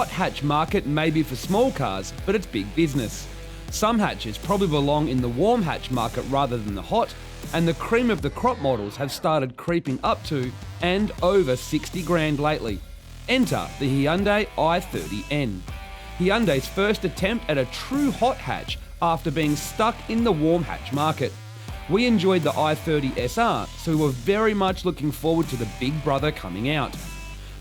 hot hatch market may be for small cars, but it's big business. Some hatches probably belong in the warm hatch market rather than the hot, and the cream of the crop models have started creeping up to and over 60 grand lately. Enter the Hyundai i30N. Hyundai's first attempt at a true hot hatch after being stuck in the warm hatch market. We enjoyed the i30 SR, so we were very much looking forward to the big brother coming out.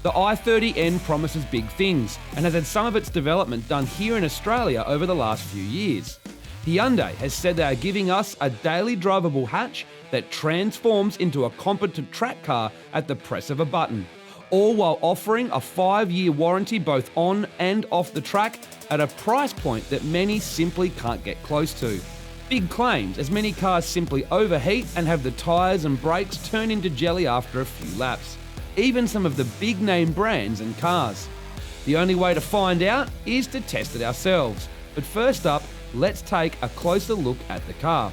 The i30N promises big things and has had some of its development done here in Australia over the last few years. Hyundai has said they are giving us a daily drivable hatch that transforms into a competent track car at the press of a button, all while offering a 5-year warranty both on and off the track at a price point that many simply can't get close to. Big claims, as many cars simply overheat and have the tyres and brakes turn into jelly after a few laps. Even some of the big name brands and cars. The only way to find out is to test it ourselves. But first up, let's take a closer look at the car.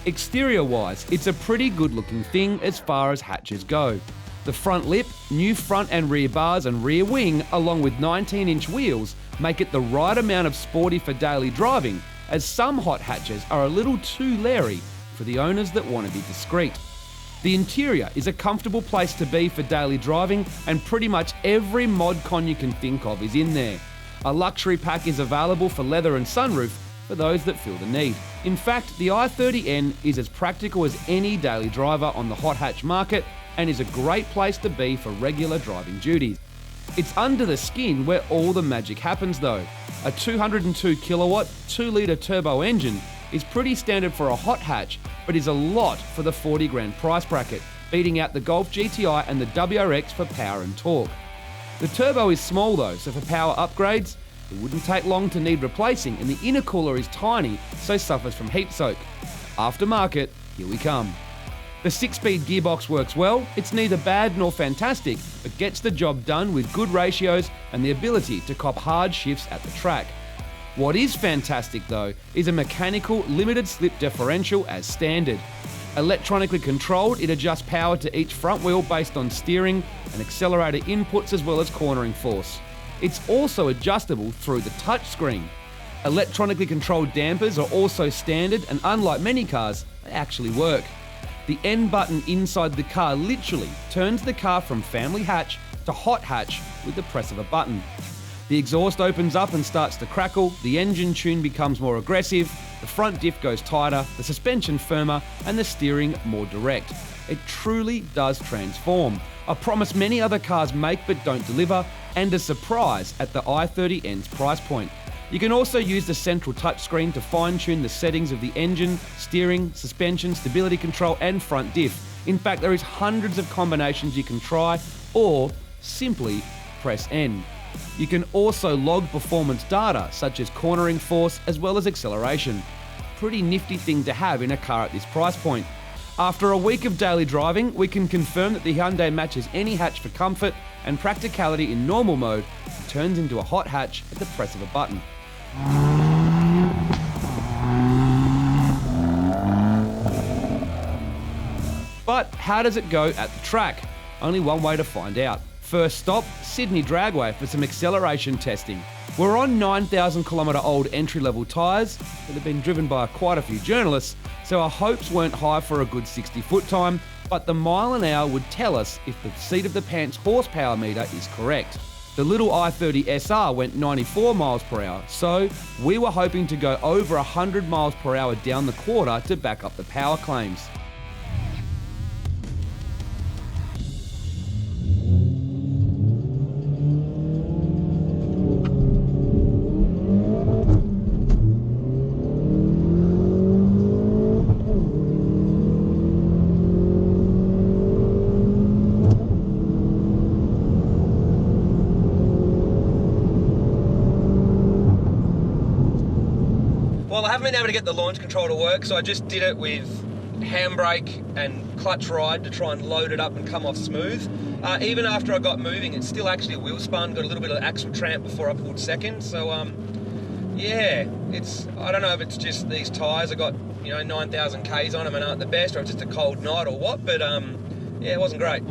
Exterior wise, it's a pretty good looking thing as far as hatches go. The front lip, new front and rear bars and rear wing, along with 19-inch wheels, make it the right amount of sporty for daily driving, as some hot hatches are a little too leery for the owners that want to be discreet. The interior is a comfortable place to be for daily driving, and pretty much every mod con you can think of is in there. A luxury pack is available for leather and sunroof for those that feel the need. In fact, the i30N is as practical as any daily driver on the hot hatch market and is a great place to be for regular driving duties. It's under the skin where all the magic happens though. A 202 kilowatt, 2-litre turbo engine is pretty standard for a hot hatch, but is a lot for the 40 grand price bracket, beating out the Golf GTI and the WRX for power and torque. The turbo is small though, so for power upgrades, it wouldn't take long to need replacing, and the intercooler is tiny, so suffers from heat soak. Aftermarket, here we come. The 6-speed gearbox works well. It's neither bad nor fantastic, but gets the job done with good ratios and the ability to cop hard shifts at the track. What is fantastic though is a mechanical limited slip differential as standard. Electronically controlled, it adjusts power to each front wheel based on steering and accelerator inputs as well as cornering force. It's also adjustable through the touchscreen. Electronically controlled dampers are also standard, and unlike many cars, they actually work. The N button inside the car literally turns the car from family hatch to hot hatch with the press of a button. The exhaust opens up and starts to crackle, the engine tune becomes more aggressive, the front diff goes tighter, the suspension firmer, and the steering more direct. It truly does transform. A promise many other cars make but don't deliver, and a surprise at the i30N's price point. You can also use the central touchscreen to fine-tune the settings of the engine, steering, suspension, stability control, and front diff. In fact, there is hundreds of combinations you can try, or simply press N. You can also log performance data, such as cornering force as well as acceleration. Pretty nifty thing to have in a car at this price point. After a week of daily driving, we can confirm that the Hyundai matches any hatch for comfort and practicality in normal mode and turns into a hot hatch at the press of a button. But how does it go at the track? Only one way to find out. First stop, Sydney Dragway for some acceleration testing. We're on 9,000 kilometre old entry-level tyres that have been driven by quite a few journalists, so our hopes weren't high for a good 60-foot time, but the mile an hour would tell us if the seat of the pants horsepower meter is correct. The little i30 SR went 94 miles per hour, so we were hoping to go over 100 miles per hour down the quarter to back up the power claims. Well, I haven't been able to get the launch control to work, so I just did it with handbrake and clutch ride to try and load it up and come off smooth. Even after I got moving, it's still actually a wheel spun, got a little bit of axle tramp before I pulled second, so yeah, I don't know if it's just these tyres, I got 9,000 Ks on them and aren't the best, or it's just a cold night or what, but yeah, it wasn't great.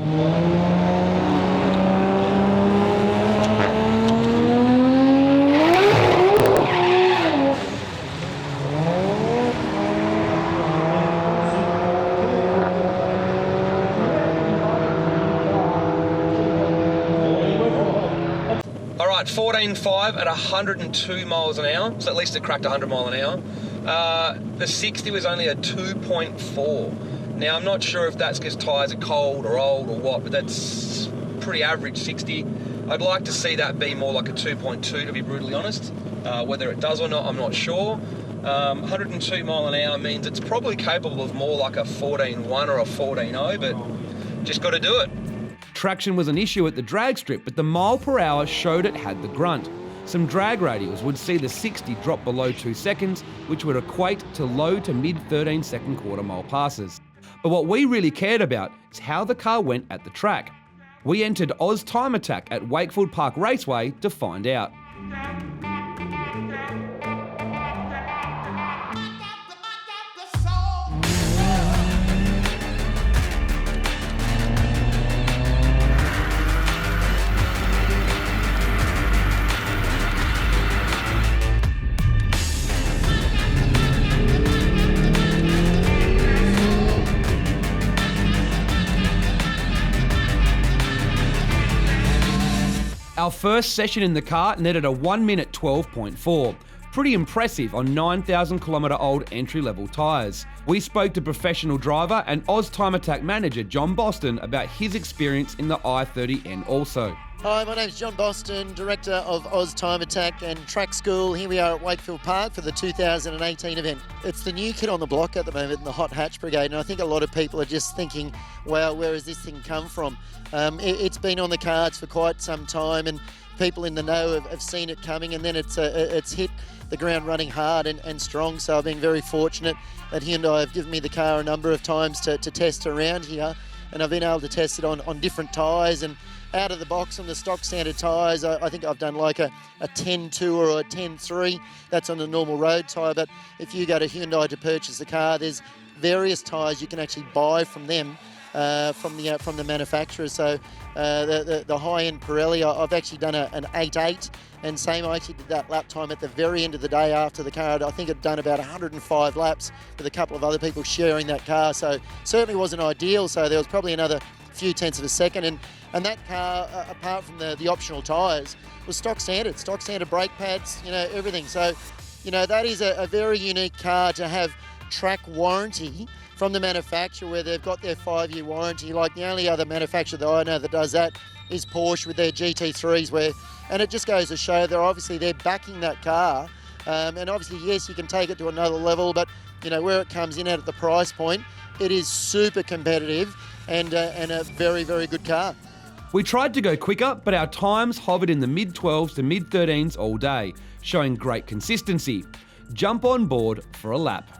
105 at 102 miles an hour, so at least it cracked 100 mile an hour. The 60 was only a 2.4. Now, I'm not sure if that's because tyres are cold or old or what, but that's pretty average 60. I'd like to see that be more like a 2.2, to be brutally honest. Whether it does or not, I'm not sure. 102 mile an hour means it's probably capable of more like a 14.1 or a 14.0, but just got to do it. Traction was an issue at the drag strip, but the mile per hour showed it had the grunt. Some drag radials would see the 60 drop below 2 seconds, which would equate to low to mid 13 second quarter mile passes. But what we really cared about is how the car went at the track. We entered Oz Time Attack at Wakefield Park Raceway to find out. Our first session in the car netted a 1 minute 12.4. Pretty impressive on 9,000 kilometre old entry-level tyres. We spoke to professional driver and Oz Time Attack manager John Boston about his experience in the i30N also. Hi, my name's John Boston, Director of Oz Time Attack and Track School. Here we are at Wakefield Park for the 2018 event. It's the new kid on the block at the moment in the Hot Hatch Brigade, and I think a lot of people are just thinking, wow, where has this thing come from? It's been on the cards for quite some time, and people in the know have seen it coming, and then it's hit the ground running hard and strong. So I've been very fortunate that Hyundai have given me the car a number of times to test around here, and I've been able to test it on different tyres and out of the box on the stock standard tyres. I think I've done like a 10.2 or a 10.3. That's on the normal road tyre. But if you go to Hyundai to purchase the car, there's various tyres you can actually buy from them, from the manufacturer. So the high-end Pirelli, I've actually done an 8.8, and same, I actually did that lap time at the very end of the day after the car. I think I'd done about 105 laps with a couple of other people sharing that car. So certainly wasn't ideal. So there was probably another few tenths of a second, and that car, apart from the optional tyres, was stock standard brake pads, everything. So, that is a very unique car to have track warranty from the manufacturer, where they've got their 5-year warranty. Like the only other manufacturer that I know that does that is Porsche with their GT3s, and it just goes to show they're backing that car. And obviously, yes, you can take it to another level, but where it comes in at the price point, it is super competitive and a very, very good car. We tried to go quicker, but our times hovered in the mid-12s to mid-13s all day, showing great consistency. Jump on board for a lap.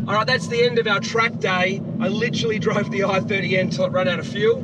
Alright, that's the end of our track day. I literally drove the i30N till it ran out of fuel.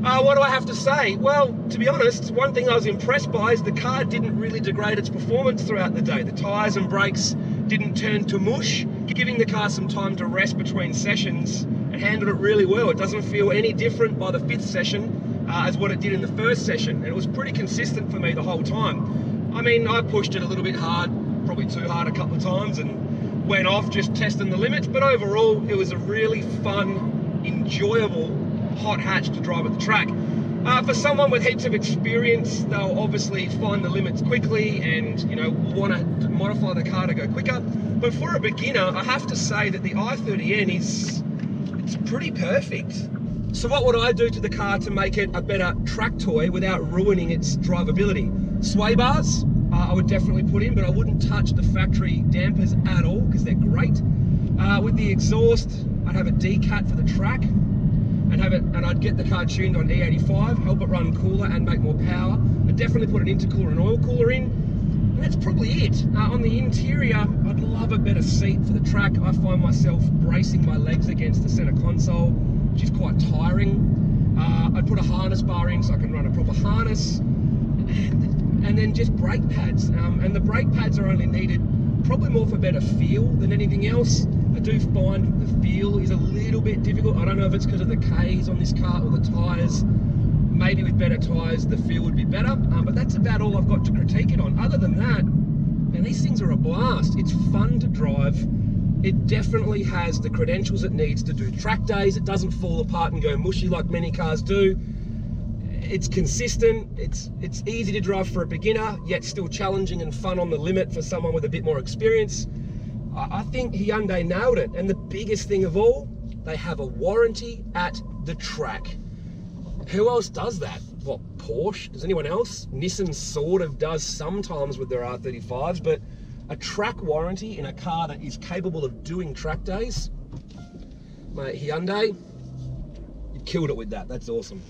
What do I have to say? Well, to be honest, one thing I was impressed by is the car didn't really degrade its performance throughout the day. The tyres and brakes didn't turn to mush, giving the car some time to rest between sessions. It handled it really well. It doesn't feel any different by the 5th session as what it did in the first session. And it was pretty consistent for me the whole time. I mean, I pushed it a little bit hard, probably too hard a couple of times, and went off just testing the limits, but overall it was a really fun, enjoyable hot hatch to drive at the track. For someone with heaps of experience, they'll obviously find the limits quickly and, you know, want to modify the car to go quicker. But for a beginner, I have to say that the i30N it's pretty perfect. So what would I do to the car to make it a better track toy without ruining its drivability? Sway bars, I would definitely put in, but I wouldn't touch the factory dampers at all because they're great. With the exhaust, I'd have a decat for the track and I'd get the car tuned on E85, help it run cooler and make more power. I'd definitely put an intercooler and oil cooler in, and that's probably it. On the interior, I'd love a better seat for the track. I find myself bracing my legs against the center console, which is quite tiring. I'd put a harness bar in so I can run a proper harness, and then just brake pads. And the brake pads are only needed probably more for better feel than anything else. I do find the feel is a little bit difficult. I don't know if it's because of the Ks on this car or the tyres. Maybe with better tyres the feel would be better, but that's about all I've got to critique it on. Other than that, man, these things are a blast. It's fun to drive. It definitely has the credentials it needs to do track days. It doesn't fall apart and go mushy like many cars do. It's consistent, it's easy to drive for a beginner, yet still challenging and fun on the limit for someone with a bit more experience. I think Hyundai nailed it, and the biggest thing of all, they have a warranty at the track. Who else does that? What, Porsche? Does anyone else? Nissan sort of does sometimes with their R35s, but a track warranty in a car that is capable of doing track days, mate, Hyundai, you killed it with that. That's awesome.